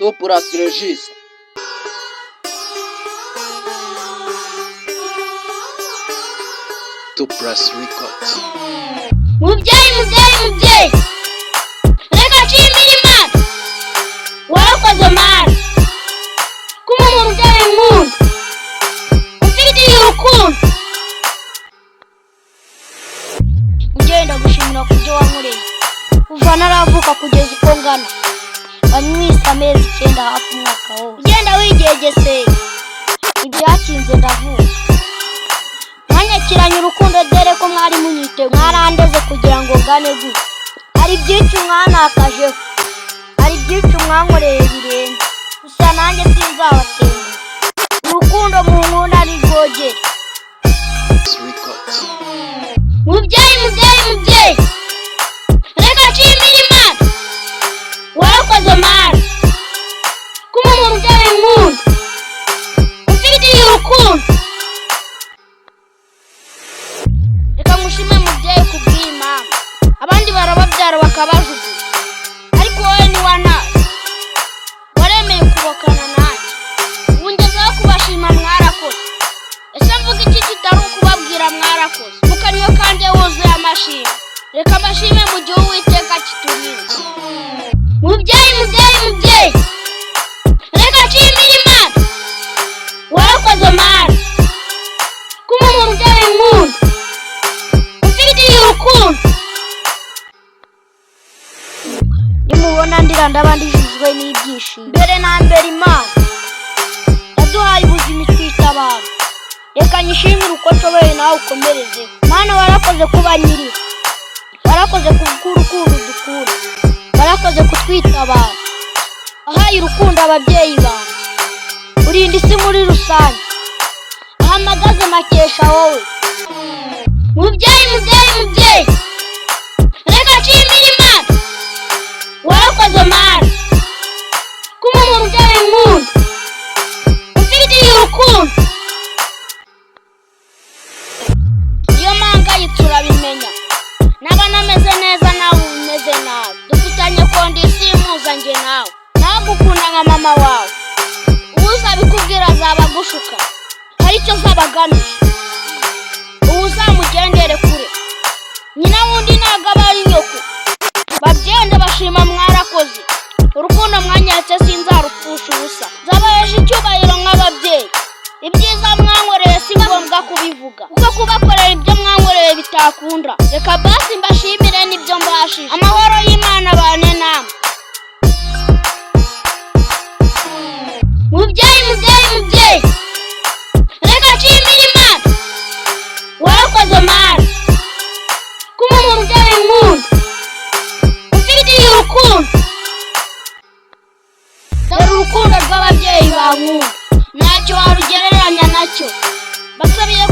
Top Regis. Top Records. Mubyeyi reka nshimire Imana warakoze Mana kuma mubyeyi nkunda ufitiye urukundo ugenda gushimira kubyo wankoreye kuva naravuka kugeza uko ngana wanyise amezi 9 hafi umwaka wose ugenda wigegeseye ibyakinze ndavuga mwanyakiranye urukundo dere ko mwari munyite mwarandeze kugira ngo ngane gute ari byinshi mwanakajeho ari byinshi mwankoreye birenze gusa nanjye sinzabatenga urukundo mu nkunda ari rwogere mubyeyi reka nshimire Imana warakoze Mana kuma mubyeyi nkunda ufitiye urukundo reka mushime mubyeyi kubw'Imana abandi barababyara bakabajugunya ariko wowe ni wanazi waremeye kubokana nanjye ubungezeho kubashima mwarakoze ese mvuga iki kitari ukubabwira mwarakoze mukaniyo kandi wuzuye amashimwe reka amashimwe mu gihe Uwiteka kiturinze mubyeyi reka nshimire Imana warakoze Mana kuma mubyeyi nkunda ufitiye urukundo nimubona ndira ndabandishijwe n'ibyishimo mbere na mbere Imana yaduhaye ubuzima itwitabara reka nyishimire uko nshoboye nawe ukomerezeho Mana warakoze kuba nyiriho warakoze kubw'urukundo dukura warakoze kutwitabara ahaye urukundo ababyeyi bawe urinda isi muri rusange ahamagaze makesha wowe mubyeyi reka nshimire Imana warakoze Mana kuma mubyeyi nkunda ufitiye urukundo iyo mpangayitse turabimenya naba nameze neza nawe umeze nabi dufitanye kondisiyo impuza njye nawe gukunda nka mama wawe uzabikubwira azaba agushuka hari icyo zabagamije uzamugendere kure nyina wundi ntabwo aba ari nyoko babyenda bashima mwarakoze urukundo mwanyatse sinzarupfusha ubusa zabayeje icyubahiro nk'ababyeyi ibyiza mwankoreye si ngombwa kubivuga kuko kubakorera ibyo mwankoreye bitakunda reka basi mbashimire n'ibyo mbashije amahoro y'Imana bane namwe mubyeyi reka nshimire Imana warakoze Mana kuma mubyeyi nkunda ufitiye urukundo dore urukundo rw'ababyeyi bankunda ntacyo warugereranya nacyo basabiye